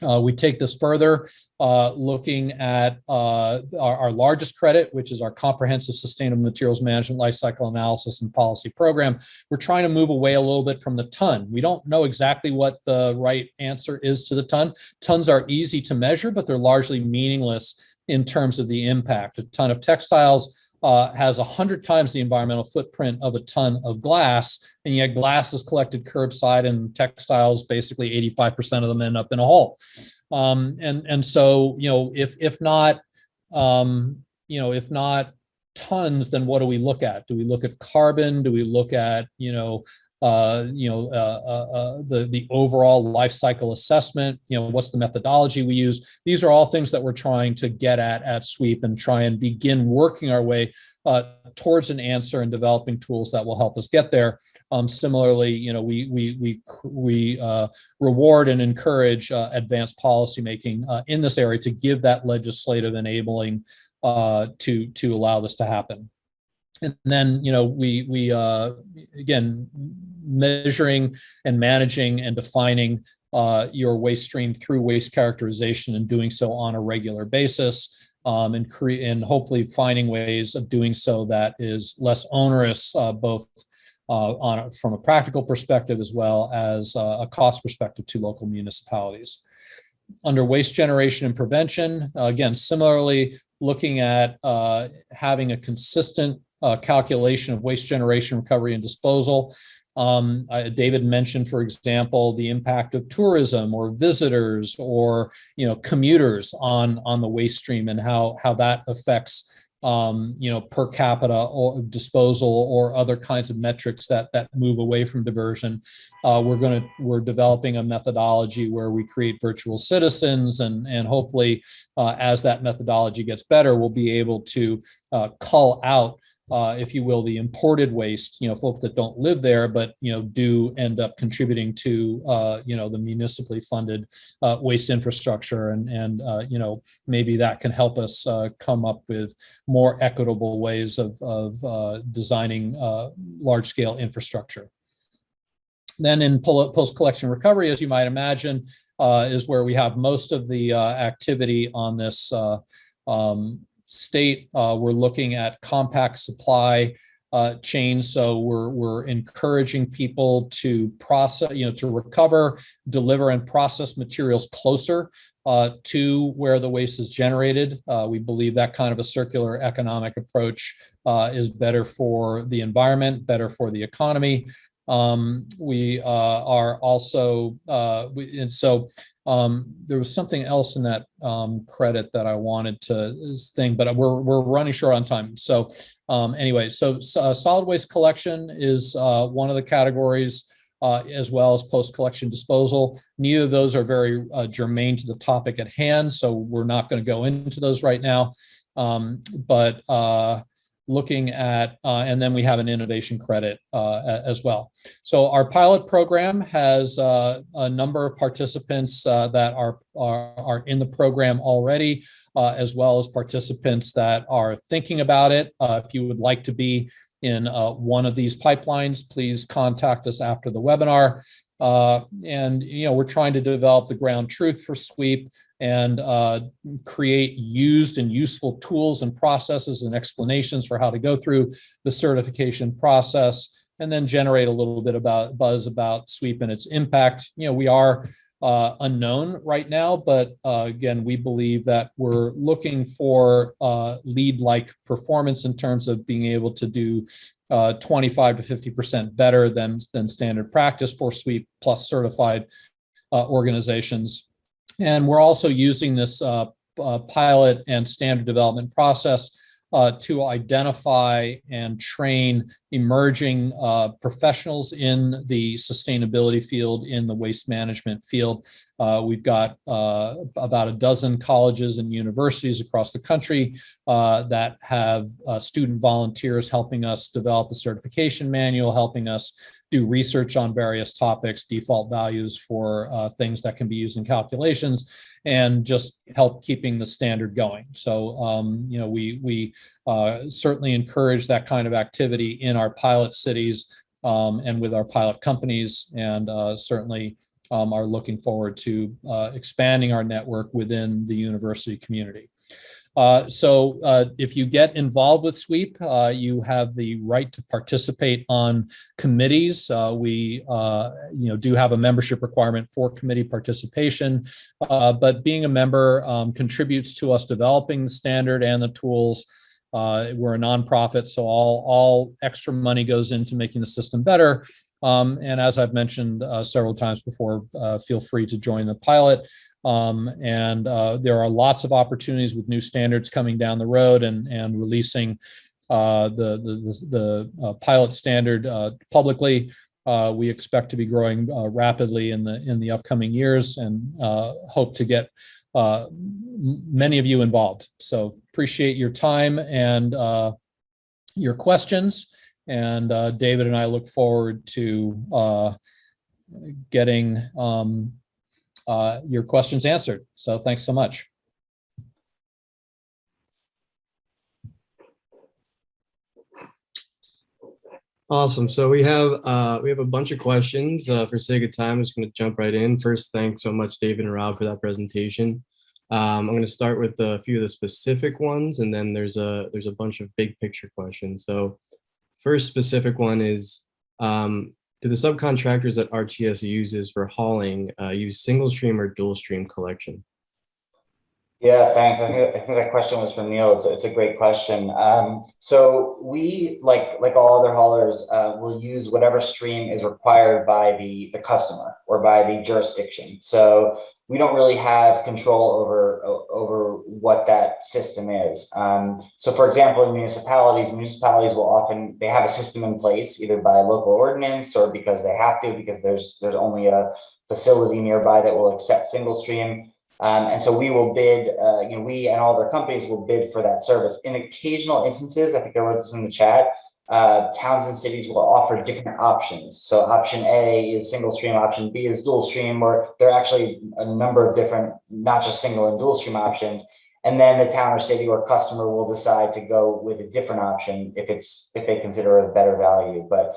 We take this further, looking at our largest credit, which is our comprehensive sustainable materials management lifecycle analysis and policy program. We're trying to move away a little bit from the ton. We don't know exactly what the right answer is to the ton. Tons are easy to measure, but they're largely meaningless in terms of the impact. A ton of textiles has 100 times the environmental footprint of a ton of glass, and yet glass is collected curbside, and textiles, basically 85% of them end up in a hole. And so, if not tons, then what do we look at? Do we look at carbon? Do we look at the overall life cycle assessment? What's the methodology we use? These are all things that we're trying to get at SWEEP and try and begin working our way towards an answer and developing tools that will help us get there. Similarly, we reward and encourage advanced policymaking in this area to give that legislative enabling to allow this to happen. And then, we again, measuring and managing and defining your waste stream through waste characterization, and doing so on a regular basis, and hopefully finding ways of doing so that is less onerous, both from a practical perspective as well as a cost perspective to local municipalities. Under waste generation and prevention, again, similarly, looking at having a consistent calculation of waste generation, recovery, and disposal. David mentioned, for example, the impact of tourism or visitors or commuters on the waste stream, and how that affects per capita or disposal or other kinds of metrics that move away from diversion. We're developing a methodology where we create virtual citizens, and hopefully as that methodology gets better, we'll be able to call out, if you will, the imported waste, folks that don't live there, but, do end up contributing to, the municipally funded waste infrastructure. And maybe that can help us come up with more equitable ways of designing large scale infrastructure. Then in post-collection recovery, as you might imagine, is where we have most of the activity on this state. We're looking at compact supply chains. So we're encouraging people to process, to recover, deliver, and process materials closer to where the waste is generated. We believe that kind of a circular economic approach is better for the environment, better for the economy. We are also, there was something else in that credit that I wanted to thing, but we're running short on time. So anyway, solid waste collection is one of the categories, as well as post-collection disposal. Neither of those are very germane to the topic at hand, so we're not going to go into those right now. But looking at, and then we have an innovation credit as well. So our pilot program has a number of participants that are in the program already, as well as participants that are thinking about it. If you would like to be in one of these pipelines, please contact us after the webinar. And we're trying to develop the ground truth for SWEEP and create used and useful tools and processes and explanations for how to go through the certification process, and then generate a little bit about buzz about SWEEP and its impact. We are unknown right now, but again, we believe that we're looking for lead-like performance in terms of being able to do 25 to 50% better than standard practice for SWEEP plus certified organizations. And we're also using this pilot and standard development process to identify and train emerging professionals in the sustainability field, in the waste management field. We've got about a dozen colleges and universities across the country that have student volunteers helping us develop the certification manual, helping us do research on various topics, default values for things that can be used in calculations, and just help keeping the standard going. So, we certainly encourage that kind of activity in our pilot cities and with our pilot companies, and certainly are looking forward to expanding our network within the university community. So if you get involved with SWEEP, you have the right to participate on committees. We do have a membership requirement for committee participation, but being a member contributes to us developing the standard and the tools. We're a nonprofit, so all extra money goes into making the system better. And as I've mentioned several times before, feel free to join the pilot. And there are lots of opportunities with new standards coming down the road and releasing the pilot standard publicly. We expect to be growing rapidly in the upcoming years, and hope to get many of you involved. So appreciate your time and your questions. And David and I look forward to getting your questions answered. So thanks so much. Awesome. So we have a bunch of questions. For sake of time, I'm just going to jump right in. First, thanks so much, David and Rob, for that presentation. I'm going to start with a few of the specific ones, and then there's a bunch of big picture questions. So first specific one is, do the subcontractors that RTS uses for hauling use single stream or dual stream collection? Yeah, thanks. I think that question was from Neil. It's a great question. So we, like all other haulers, will use whatever stream is required by the customer or by the jurisdiction. So we don't really have control over what that system is. So for example, in municipalities will often, they have a system in place either by local ordinance or because they have to, because there's only a facility nearby that will accept single stream. And so we will bid, we and all their companies will bid for that service. In occasional instances, I think I wrote this in the chat, towns and cities will offer different options. So option A is single stream, option B is dual stream, or there are actually a number of different, not just single and dual stream options. And then the town or city or customer will decide to go with a different option if they consider it a better value. But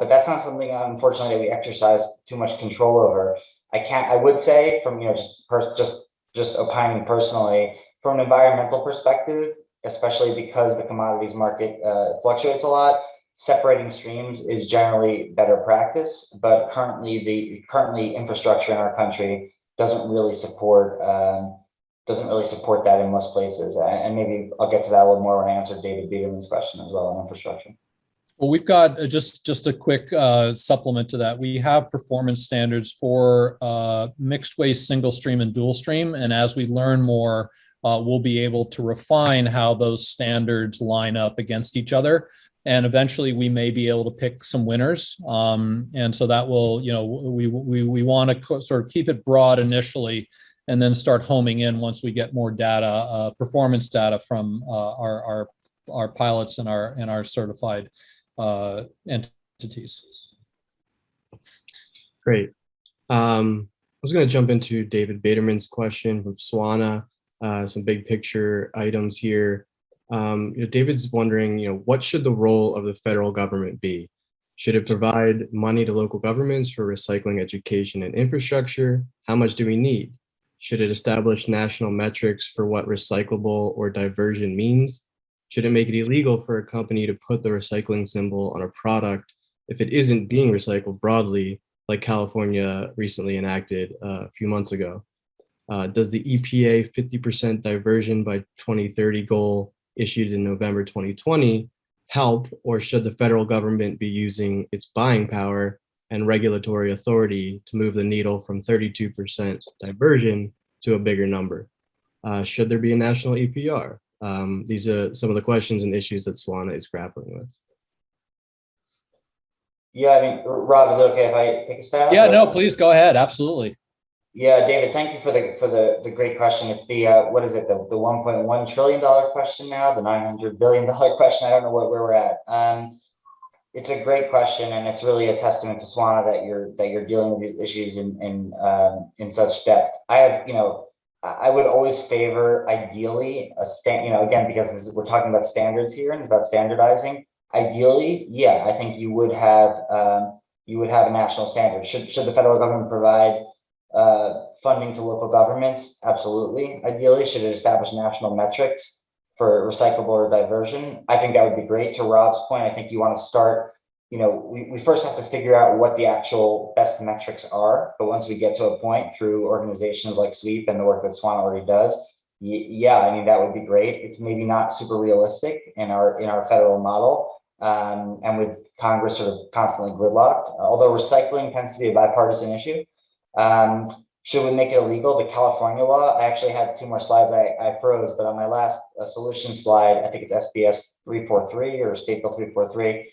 that's not something, unfortunately, that we exercise too much control over. I would say from, just opining personally, from an environmental perspective, especially because the commodities market fluctuates a lot, separating streams is generally better practice. But currently infrastructure in our country doesn't really support that in most places. And maybe I'll get to that a little more when I answer David Biederman's question as well on infrastructure. Well, we've got just a quick supplement to that. We have performance standards for mixed waste, single stream, and dual stream. And as we learn more, we'll be able to refine how those standards line up against each other. And eventually we may be able to pick some winners. And so that will, we want to sort of keep it broad initially and then start homing in once we get more data, performance data from our pilots and our certified entities. Great. I was going to jump into David Biederman's question from Swana, some big picture items here. David's wondering, what should the role of the federal government be? Should it provide money to local governments for recycling education and infrastructure? How much do we need? Should it establish national metrics for what recyclable or diversion means? Should it make it illegal for a company to put the recycling symbol on a product if it isn't being recycled broadly, like California recently enacted a few months ago? Does the EPA 50% diversion by 2030 goal issued in November 2020 help, or should the federal government be using its buying power and regulatory authority to move the needle from 32% diversion to a bigger number? Should there be a national EPR? These are some of the questions and issues that Swana is grappling with. Yeah, I mean, Rob, is it okay if I take a stab? Yeah, no, please go ahead. Absolutely. Yeah, David, thank you for the great question. It's the what is it, the $1.1 trillion question now, the $900 billion question. I don't know where we're at. It's a great question, and it's really a testament to Swana that you're dealing with these issues in such depth. I would always favor, ideally, again, because we're talking about standards here and about standardizing. Ideally, yeah, I think you would have a national standard. Should the federal government provide funding to local governments? Absolutely. Ideally, should it establish national metrics for recyclable or diversion? I think that would be great. To Rob's point, I think you want to start, we first have to figure out what the actual best metrics are. But once we get to a point through organizations like SWEEP and the work that Swan already does, yeah, I mean, that would be great. It's maybe not super realistic in our federal model. And with Congress sort of constantly gridlocked, although recycling tends to be a bipartisan issue. Should we make it illegal? The California law, I actually have 2 more slides. I froze, but on my last solution slide, I think it's SBS 343 or State Bill 343.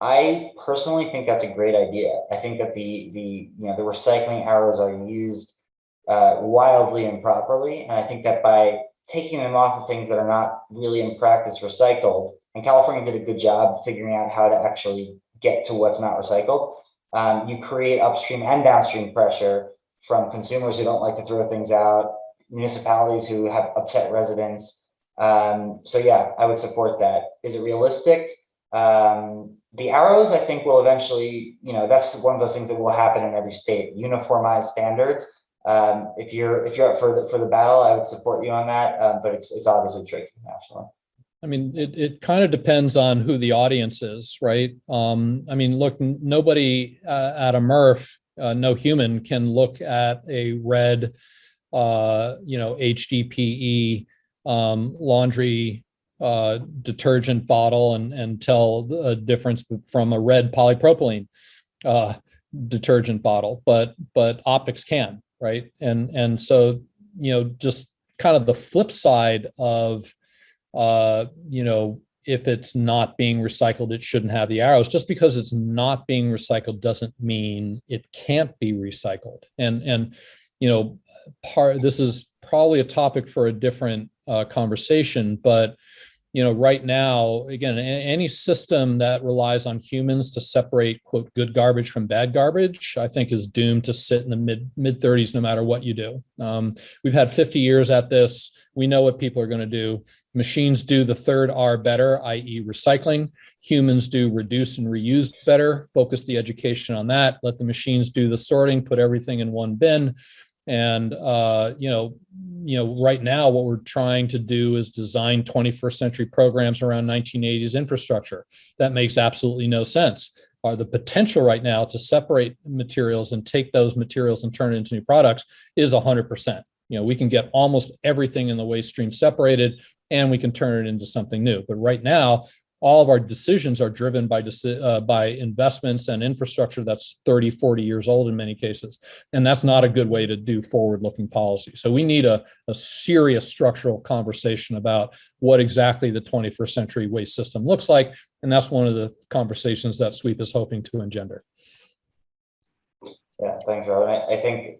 I personally think that's a great idea. I think that the recycling arrows are used wildly improperly, and I think that by taking them off of things that are not really in practice recycled, and California did a good job figuring out how to actually get to what's not recycled. You create upstream and downstream pressure from consumers who don't like to throw things out, municipalities who have upset residents. So yeah, I would support that. Is it realistic? The arrows, I think, will eventually, that's one of those things that will happen in every state. Uniformized standards. If you're up for the battle, I would support you on that. But it's obviously tricky nationally. I mean, it kind of depends on who the audience is, right? I mean, look, nobody at a MRF, no human can look at a red, HDPE laundry detergent bottle and tell the difference from a red polypropylene detergent bottle, but optics can, right? And so, just kind of the flip side of if it's not being recycled, it shouldn't have the arrows. Just because it's not being recycled doesn't mean it can't be recycled. And this is probably a topic for a different conversation, but right now, again, any system that relies on humans to separate, quote, good garbage from bad garbage, I think is doomed to sit in the mid 30s, no matter what you do. We've had 50 years at this. We know what people are going to do. Machines do the third R better, i.e. recycling. Humans do reduce and reuse better. Focus the education on that. Let the machines do the sorting, put everything in one bin. And, right now what we're trying to do is design 21st century programs around 1980s infrastructure. That makes absolutely no sense. The potential right now to separate materials and take those materials and turn it into new products is 100%. We can get almost everything in the waste stream separated and we can turn it into something new. But right now, all of our decisions are driven by investments and infrastructure that's 30, 40 years old in many cases. And that's not a good way to do forward-looking policy. So we need a serious structural conversation about what exactly the 21st century waste system looks like. And that's one of the conversations that SWEEP is hoping to engender. Yeah, thanks, Rob. I think,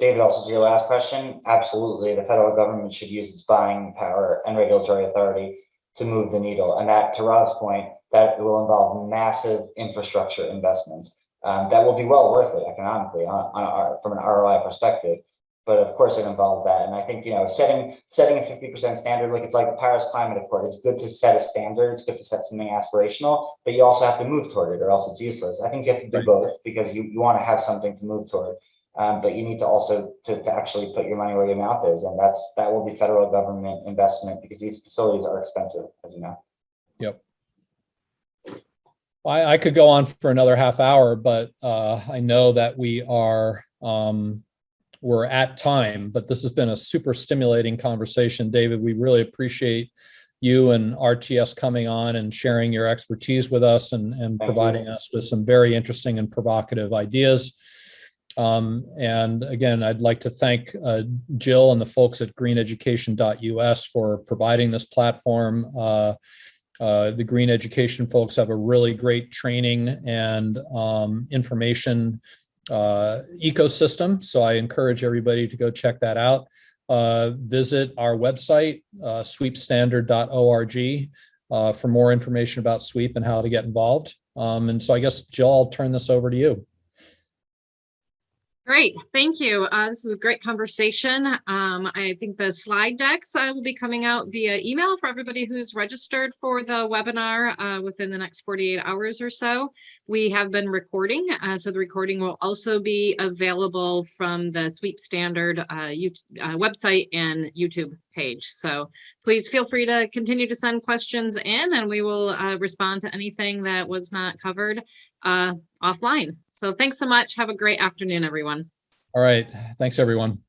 David, also to your last question, absolutely, the federal government should use its buying power and regulatory authority to move the needle. And that, to Rob's point, that will involve massive infrastructure investments that will be well worth it economically from an ROI perspective. But of course, it involves that. And I think, setting a 50% standard, it's like the Paris Climate Accord. It's good to set a standard. It's good to set something aspirational, but you also have to move toward it or else it's useless. I think you have to do both because you want to have something to move toward. But you need to also to actually put your money where your mouth is. And that will be federal government investment because these facilities are expensive, as you know. Yep. I could go on for another half hour, but I know that we're at time, but this has been a super stimulating conversation. David, we really appreciate you and RTS coming on and sharing your expertise with us and providing us with some very interesting and provocative ideas. And again, I'd like to thank Jill and the folks at greeneducation.us for providing this platform. The Green Education folks have a really great training and information ecosystem. So I encourage everybody to go check that out. Visit our website, sweepstandard.org. for more information about SWEEP and how to get involved. And so I guess, Jill, I'll turn this over to you. Great, thank you. This is a great conversation. I think the slide decks will be coming out via email for everybody who's registered for the webinar within the next 48 hours or so. We have been recording, so the recording will also be available from the SWEEP Standard website and YouTube page. So please feel free to continue to send questions in, and we will respond to anything that was not covered offline. So thanks so much. Have a great afternoon, everyone. All right. Thanks, everyone.